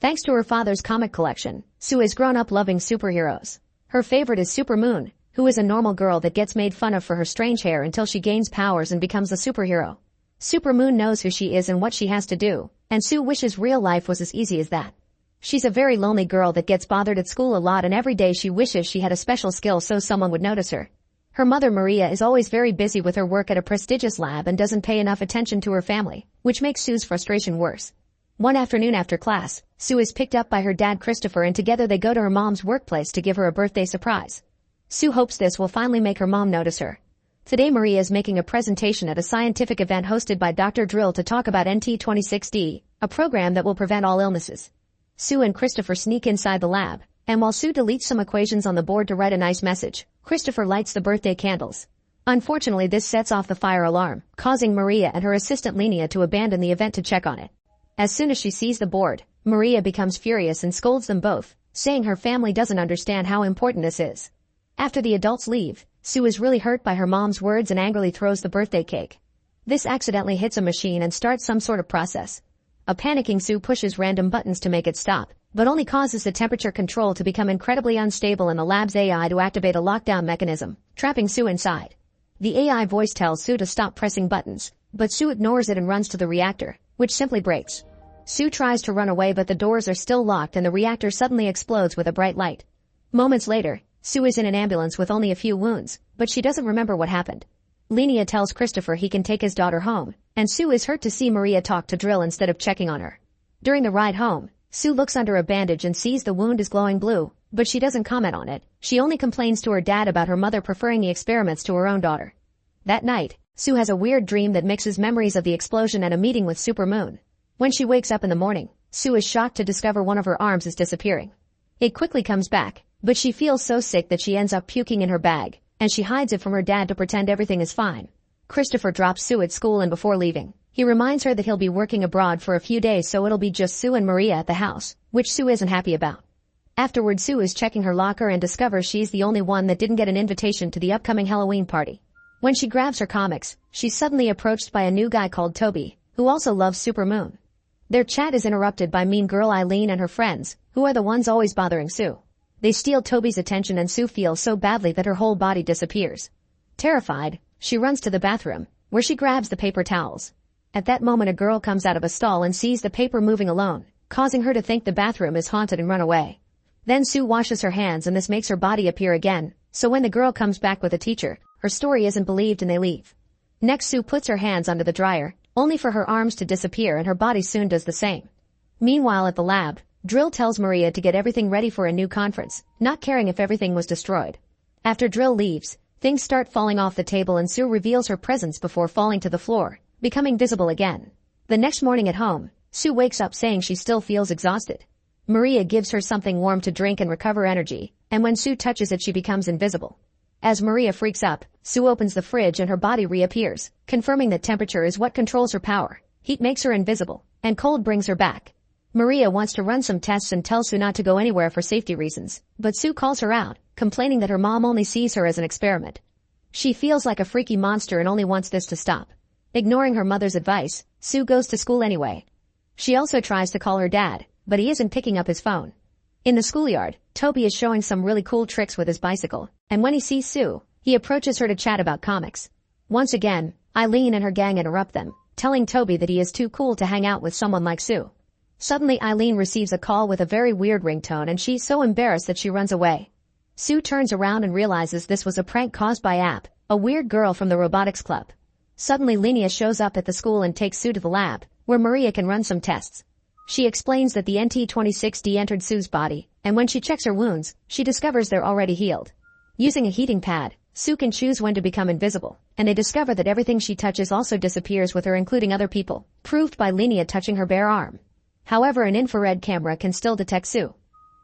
Thanks to her father's comic collection, Sue has grown up loving superheroes. Her favorite is Super Moon, who is a normal girl that gets made fun of for her strange hair until she gains powers and becomes a superhero. Super Moon knows who she is and what she has to do, and Sue wishes real life was as easy as that. She's a very lonely girl that gets bothered at school a lot, and every day she wishes she had a special skill so someone would notice her. Her mother Maria is always very busy with her work at a prestigious lab and doesn't pay enough attention to her family, which makes Sue's frustration worse. One afternoon after class, Sue is picked up by her dad Christopher, and together they go to her mom's workplace to give her a birthday surprise. Sue hopes this will finally make her mom notice her. Today Maria is making a presentation at a scientific event hosted by Dr. Drill to talk about NT26D, a program that will prevent all illnesses. Sue and Christopher sneak inside the lab, and while Sue deletes some equations on the board to write a nice message, Christopher lights the birthday candles. Unfortunately, this sets off the fire alarm, causing Maria and her assistant Lenia to abandon the event to check on it. As soon as she sees the board, Maria becomes furious and scolds them both, saying her family doesn't understand how important this is. After the adults leave, Sue is really hurt by her mom's words and angrily throws the birthday cake. This accidentally hits a machine and starts some sort of process. A panicking Sue pushes random buttons to make it stop, but only causes the temperature control to become incredibly unstable and the lab's AI to activate a lockdown mechanism, trapping Sue inside. The AI voice tells Sue to stop pressing buttons, but Sue ignores it and runs to the reactor, which simply breaks. Sue tries to run away, but the doors are still locked and the reactor suddenly explodes with a bright light. Moments later, Sue is in an ambulance with only a few wounds, but she doesn't remember what happened. Lenia tells Christopher he can take his daughter home, and Sue is hurt to see Maria talk to Drill instead of checking on her. During the ride home, Sue looks under a bandage and sees the wound is glowing blue, but she doesn't comment on it. She only complains to her dad about her mother preferring the experiments to her own daughter. That night, Sue has a weird dream that mixes memories of the explosion and a meeting with Super Moon. When she wakes up in the morning, Sue is shocked to discover one of her arms is disappearing. It quickly comes back, but she feels so sick that she ends up puking in her bag, and she hides it from her dad to pretend everything is fine. Christopher drops Sue at school, and before leaving, he reminds her that he'll be working abroad for a few days, so it'll be just Sue and Maria at the house, which Sue isn't happy about. Afterward, Sue is checking her locker and discovers she's the only one that didn't get an invitation to the upcoming Halloween party. When she grabs her comics, she's suddenly approached by a new guy called Toby, who also loves Super Moon. Their chat is interrupted by mean girl Eileen and her friends, who are the ones always bothering Sue. They steal Toby's attention and Sue feels so badly that her whole body disappears. Terrified, she runs to the bathroom, where she grabs the paper towels. At that moment, a girl comes out of a stall and sees the paper moving alone, causing her to think the bathroom is haunted and run away. Then Sue washes her hands and this makes her body appear again, so when the girl comes back with a teacher, her story isn't believed and they leave. Next, Sue puts her hands under the dryer, only for her arms to disappear, and her body soon does the same. Meanwhile at the lab, Drill tells Maria to get everything ready for a new conference, not caring if everything was destroyed. After Drill leaves, things start falling off the table and Sue reveals her presence before falling to the floor, becoming visible again. The next morning at home, Sue wakes up saying she still feels exhausted. Maria gives her something warm to drink and recover energy, and when Sue touches it she becomes invisible. As Maria freaks up, Sue opens the fridge and her body reappears, confirming that temperature is what controls her power. Heat makes her invisible, and cold brings her back. Maria wants to run some tests and tells Sue not to go anywhere for safety reasons, but Sue calls her out, complaining that her mom only sees her as an experiment. She feels like a freaky monster and only wants this to stop. Ignoring her mother's advice, Sue goes to school anyway. She also tries to call her dad, but he isn't picking up his phone. In the schoolyard, Toby is showing some really cool tricks with his bicycle, and when he sees Sue, he approaches her to chat about comics. Once again, Eileen and her gang interrupt them, telling Toby that he is too cool to hang out with someone like Sue. Suddenly Eileen receives a call with a very weird ringtone and she's so embarrassed that she runs away. Sue turns around and realizes this was a prank caused by App, a weird girl from the robotics club. Suddenly Lenia shows up at the school and takes Sue to the lab, where Maria can run some tests. She explains that the NT26D entered Sue's body, and when she checks her wounds, she discovers they're already healed. Using a heating pad, Sue can choose when to become invisible, and they discover that everything she touches also disappears with her, including other people, proved by Lenia touching her bare arm. However, an infrared camera can still detect Sue.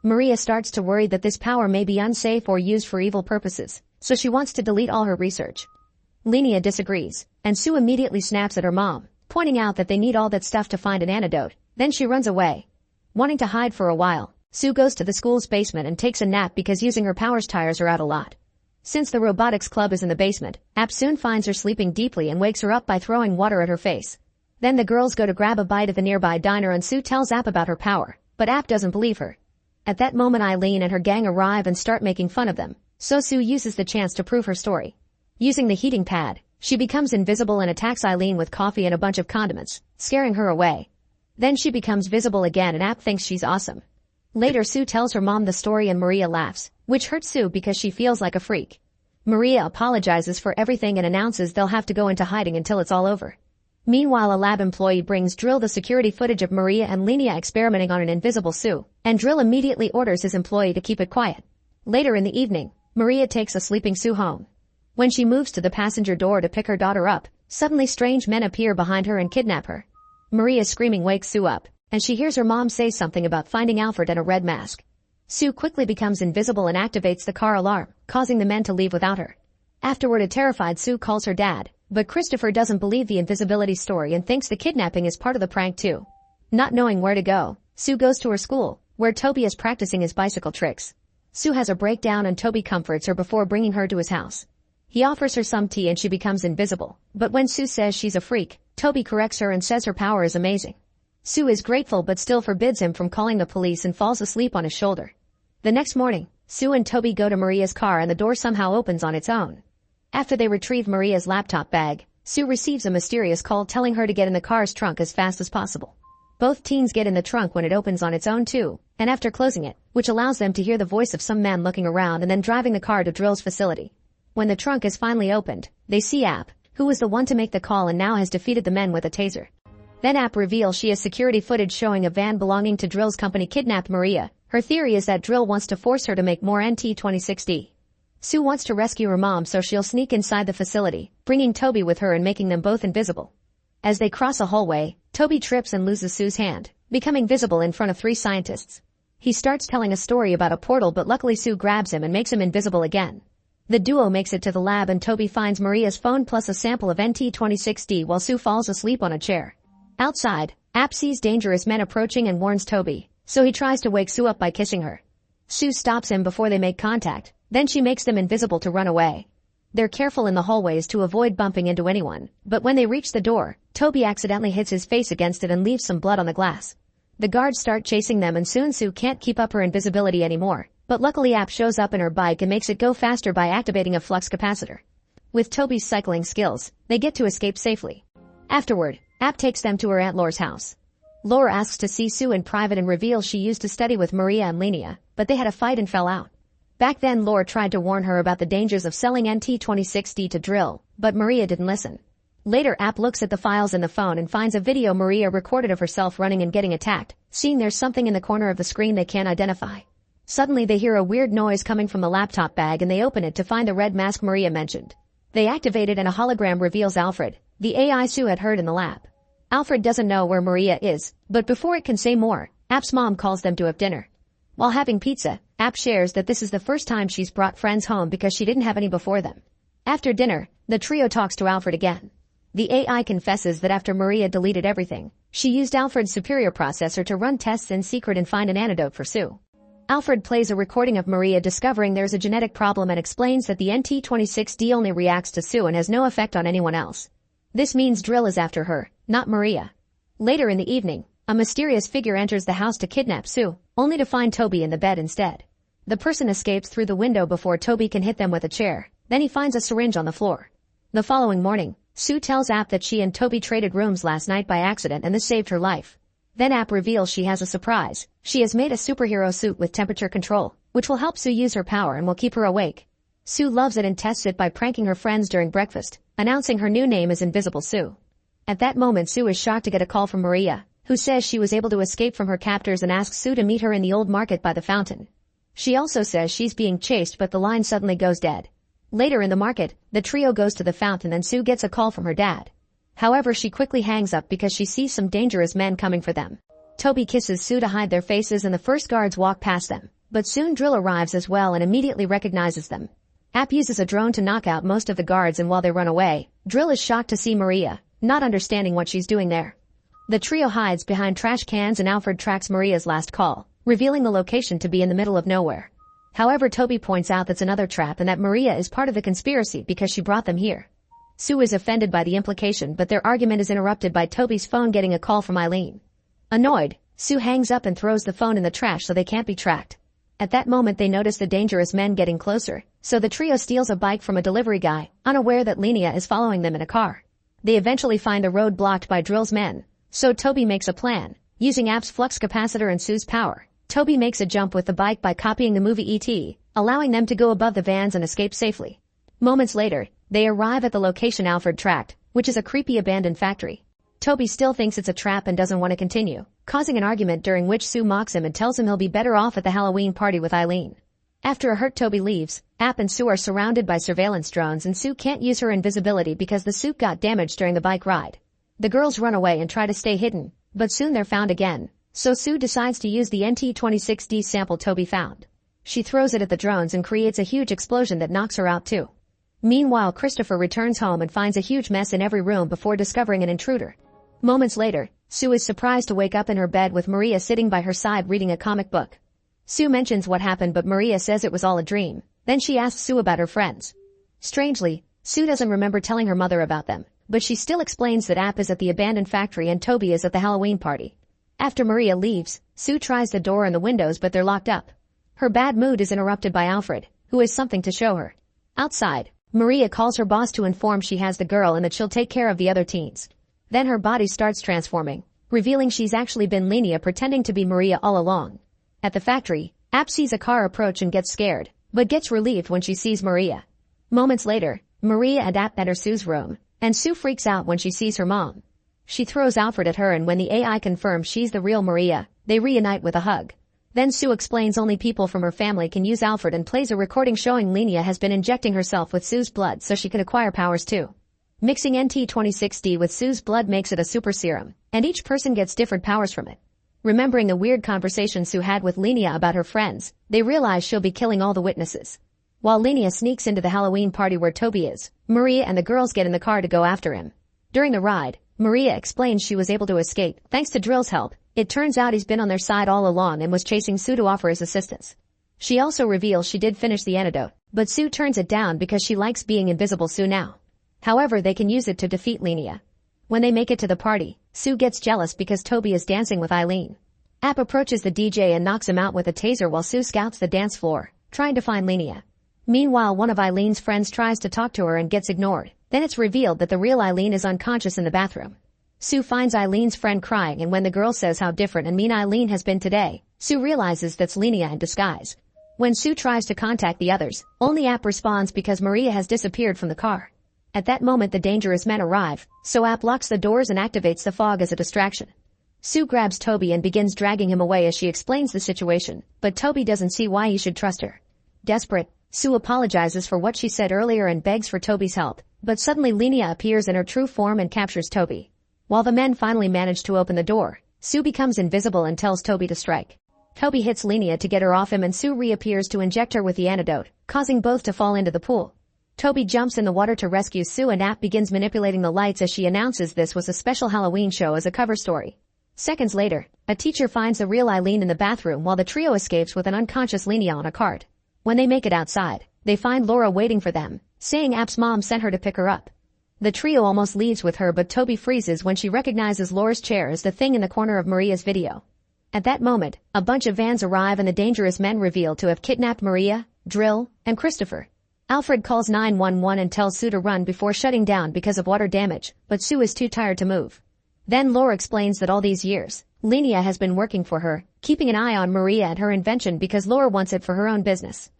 Maria starts to worry that this power may be unsafe or used for evil purposes, so she wants to delete all her research. Lenia disagrees, and Sue immediately snaps at her mom, pointing out that they need all that stuff to find an antidote. Then she runs away. Wanting to hide for a while, Sue goes to the school's basement and takes a nap because using her powers tires her out a lot. Since the robotics club is in the basement, App soon finds her sleeping deeply and wakes her up by throwing water at her face. Then the girls go to grab a bite at the nearby diner and Sue tells App about her power, but App doesn't believe her. At that moment Eileen and her gang arrive and start making fun of them, so Sue uses the chance to prove her story. Using the heating pad, she becomes invisible and attacks Eileen with coffee and a bunch of condiments, scaring her away. Then she becomes visible again and App thinks she's awesome. Later Sue tells her mom the story and Maria laughs, which hurts Sue because she feels like a freak. Maria apologizes for everything and announces they'll have to go into hiding until it's all over. Meanwhile, a lab employee brings Drill the security footage of Maria and Lenia experimenting on an invisible Sue, and Drill immediately orders his employee to keep it quiet. Later in the evening, Maria takes a sleeping Sue home. When she moves to the passenger door to pick her daughter up, suddenly strange men appear behind her and kidnap her. Maria's screaming wakes Sue up, and she hears her mom say something about finding Alfred and a red mask. Sue quickly becomes invisible and activates the car alarm, causing the men to leave without her. Afterward, a terrified Sue calls her dad, but Christopher doesn't believe the invisibility story and thinks the kidnapping is part of the prank too. Not knowing where to go, Sue goes to her school, where Toby is practicing his bicycle tricks. Sue has a breakdown and Toby comforts her before bringing her to his house. He offers her some tea and she becomes invisible, but when Sue says she's a freak, Toby corrects her and says her power is amazing. Sue is grateful but still forbids him from calling the police and falls asleep on his shoulder. The next morning, Sue and Toby go to Maria's car and the door somehow opens on its own. After they retrieve Maria's laptop bag, Sue receives a mysterious call telling her to get in the car's trunk as fast as possible. Both teens get in the trunk when it opens on its own too, and after closing it, which allows them to hear the voice of some man looking around and then driving the car to Drill's facility. When the trunk is finally opened, they see App, who was the one to make the call and now has defeated the men with a taser. Then App reveals she has security footage showing a van belonging to Drill's company kidnapped Maria. Her theory is that Drill wants to force her to make more NT-26D. Sue wants to rescue her mom so she'll sneak inside the facility, bringing Toby with her and making them both invisible. As they cross a hallway, Toby trips and loses Sue's hand, becoming visible in front of 3 scientists. He starts telling a story about a portal but luckily Sue grabs him and makes him invisible again. The duo makes it to the lab and Toby finds Maria's phone plus a sample of NT-26D while Sue falls asleep on a chair. Outside, App sees dangerous men approaching and warns Toby, so he tries to wake Sue up by kissing her. Sue stops him before they make contact, then she makes them invisible to run away. They're careful in the hallways to avoid bumping into anyone, but when they reach the door, Toby accidentally hits his face against it and leaves some blood on the glass. The guards start chasing them and soon Sue can't keep up her invisibility anymore, but luckily App shows up in her bike and makes it go faster by activating a flux capacitor. With Toby's cycling skills, they get to escape safely. Afterward, App takes them to her Aunt Laura's house. Laura asks to see Sue in private and reveals she used to study with Maria and Lenia, but they had a fight and fell out. Back then Laura tried to warn her about the dangers of selling NT-26D to Drill, but Maria didn't listen. Later App looks at the files in the phone and finds a video Maria recorded of herself running and getting attacked, seeing there's something in the corner of the screen they can't identify. Suddenly they hear a weird noise coming from the laptop bag and they open it to find the red mask Maria mentioned. They activate it and a hologram reveals Alfred, the AI Sue had heard in the lab. Alfred doesn't know where Maria is, but before it can say more, App's mom calls them to have dinner. While having pizza, App shares that this is the first time she's brought friends home because she didn't have any before them. After dinner, the trio talks to Alfred again. The AI confesses that after Maria deleted everything, she used Alfred's superior processor to run tests in secret and find an antidote for Sue. Alfred plays a recording of Maria discovering there's a genetic problem and explains that the NT-26D only reacts to Sue and has no effect on anyone else. This means Drill is after her, not Maria. Later in the evening, a mysterious figure enters the house to kidnap Sue, only to find Toby in the bed instead. The person escapes through the window before Toby can hit them with a chair, then he finds a syringe on the floor. The following morning, Sue tells App that she and Toby traded rooms last night by accident and this saved her life. Then App reveals she has a surprise. She has made a superhero suit with temperature control, which will help Sue use her power and will keep her awake. Sue loves it and tests it by pranking her friends during breakfast, announcing her new name as Invisible Sue. At that moment Sue is shocked to get a call from Maria, who says she was able to escape from her captors and asks Sue to meet her in the old market by the fountain. She also says she's being chased but the line suddenly goes dead. Later in the market, the trio goes to the fountain and Sue gets a call from her dad. However, she quickly hangs up because she sees some dangerous men coming for them. Toby kisses Sue to hide their faces and the first guards walk past them, but soon Drill arrives as well and immediately recognizes them. App uses a drone to knock out most of the guards and while they run away, Drill is shocked to see Maria, not understanding what she's doing there. The trio hides behind trash cans and Alfred tracks Maria's last call, revealing the location to be in the middle of nowhere. However, Toby points out that's another trap and that Maria is part of the conspiracy because she brought them here. Sue is offended by the implication but their argument is interrupted by Toby's phone getting a call from Eileen. Annoyed, Sue hangs up and throws the phone in the trash so they can't be tracked. At that moment they notice the dangerous men getting closer, so the trio steals a bike from a delivery guy, unaware that Lenia is following them in a car. They eventually find a road blocked by Drill's men, so Toby makes a plan. Using App's flux capacitor and Sue's power, Toby makes a jump with the bike by copying the movie E.T., allowing them to go above the vans and escape safely. Moments later, they arrive at the location Alfred tracked, which is a creepy abandoned factory. Toby still thinks it's a trap and doesn't want to continue, causing an argument during which Sue mocks him and tells him he'll be better off at the Halloween party with Eileen. After a hurt Toby leaves, App and Sue are surrounded by surveillance drones and Sue can't use her invisibility because the suit got damaged during the bike ride. The girls run away and try to stay hidden, but soon they're found again, so Sue decides to use the NT-26D sample Toby found. She throws it at the drones and creates a huge explosion that knocks her out too. Meanwhile, Christopher returns home and finds a huge mess in every room before discovering an intruder. Moments later, Sue is surprised to wake up in her bed with Maria sitting by her side reading a comic book. Sue mentions what happened but Maria says it was all a dream. Then she asks Sue about her friends. Strangely, Sue doesn't remember telling her mother about them, but she still explains that App is at the abandoned factory and Toby is at the Halloween party. After Maria leaves, Sue tries the door and the windows but they're locked up. Her bad mood is interrupted by Alfred, who has something to show her. Outside, Maria calls her boss to inform she has the girl and that she'll take care of the other teens. Then her body starts transforming, revealing she's actually been Lenia pretending to be Maria all along. At the factory, App sees a car approach and gets scared, but gets relieved when she sees Maria. Moments later, Maria and App enter Sue's room, and Sue freaks out when she sees her mom. She throws Alfred at her and when the AI confirms she's the real Maria, they reunite with a hug. Then Sue explains only people from her family can use Alfred and plays a recording showing Lenia has been injecting herself with Sue's blood so she can acquire powers too. Mixing NT-26D with Sue's blood makes it a super serum, and each person gets different powers from it. Remembering the weird conversation Sue had with Lenia about her friends, they realize she'll be killing all the witnesses. While Lenia sneaks into the Halloween party where Toby is, Maria and the girls get in the car to go after him. During the ride, Maria explains she was able to escape thanks to Drill's help. It turns out he's been on their side all along and was chasing Sue to offer his assistance. She also reveals she did finish the antidote, but Sue turns it down because she likes being invisible Sue now. However, they can use it to defeat Lenia. When they make it to the party, Sue gets jealous because Toby is dancing with Eileen. App approaches the DJ and knocks him out with a taser while Sue scouts the dance floor, trying to find Lenia. Meanwhile, one of Eileen's friends tries to talk to her and gets ignored. Then it's revealed that the real Eileen is unconscious in the bathroom. Sue finds Eileen's friend crying and when the girl says how different and mean Eileen has been today, Sue realizes that's Lenia in disguise. When Sue tries to contact the others, only App responds because Maria has disappeared from the car. At that moment the dangerous men arrive, so App locks the doors and activates the fog as a distraction. Sue grabs Toby and begins dragging him away as she explains the situation, but Toby doesn't see why he should trust her. Desperate, Sue apologizes for what she said earlier and begs for Toby's help, but suddenly Lenia appears in her true form and captures Toby. While the men finally manage to open the door, Sue becomes invisible and tells Toby to strike. Toby hits Lenia to get her off him and Sue reappears to inject her with the antidote, causing both to fall into the pool. Toby jumps in the water to rescue Sue and App begins manipulating the lights as she announces this was a special Halloween show as a cover story. Seconds later, a teacher finds the real Eileen in the bathroom while the trio escapes with an unconscious Lenia on a cart. When they make it outside, they find Laura waiting for them, saying App's mom sent her to pick her up. The trio almost leaves with her but Toby freezes when she recognizes Laura's chair as the thing in the corner of Maria's video. At that moment, a bunch of vans arrive and the dangerous men reveal to have kidnapped Maria, Drill, and Christopher. Alfred calls 911 and tells Sue to run before shutting down because of water damage, but Sue is too tired to move. Then Laura explains that all these years, Lenia has been working for her, keeping an eye on Maria and her invention because Laura wants it for her own business.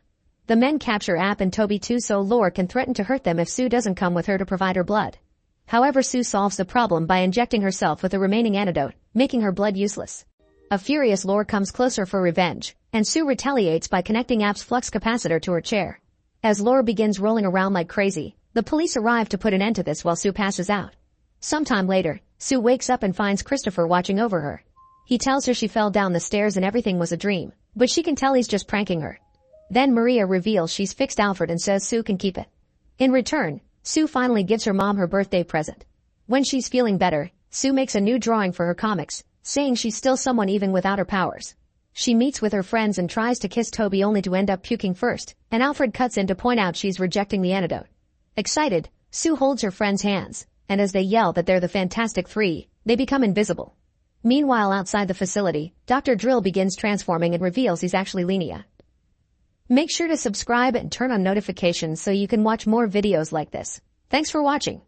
The men capture App and Toby too so Laura can threaten to hurt them if Sue doesn't come with her to provide her blood. However, Sue solves the problem by injecting herself with the remaining antidote, making her blood useless. A furious Laura comes closer for revenge, and Sue retaliates by connecting App's flux capacitor to her chair. As Laura begins rolling around like crazy, the police arrive to put an end to this while Sue passes out. Sometime later, Sue wakes up and finds Christopher watching over her. He tells her she fell down the stairs and everything was a dream, but she can tell he's just pranking her. Then Maria reveals she's fixed Alfred and says Sue can keep it. In return, Sue finally gives her mom her birthday present. When she's feeling better, Sue makes a new drawing for her comics, saying she's still someone even without her powers. She meets with her friends and tries to kiss Toby only to end up puking first, and Alfred cuts in to point out she's rejecting the antidote. Excited, Sue holds her friends' hands, and as they yell that they're the Fantastic Three, they become invisible. Meanwhile, outside the facility, Dr. Drill begins transforming and reveals he's actually Lenia. Make sure to subscribe and turn on notifications so you can watch more videos like this. Thanks for watching.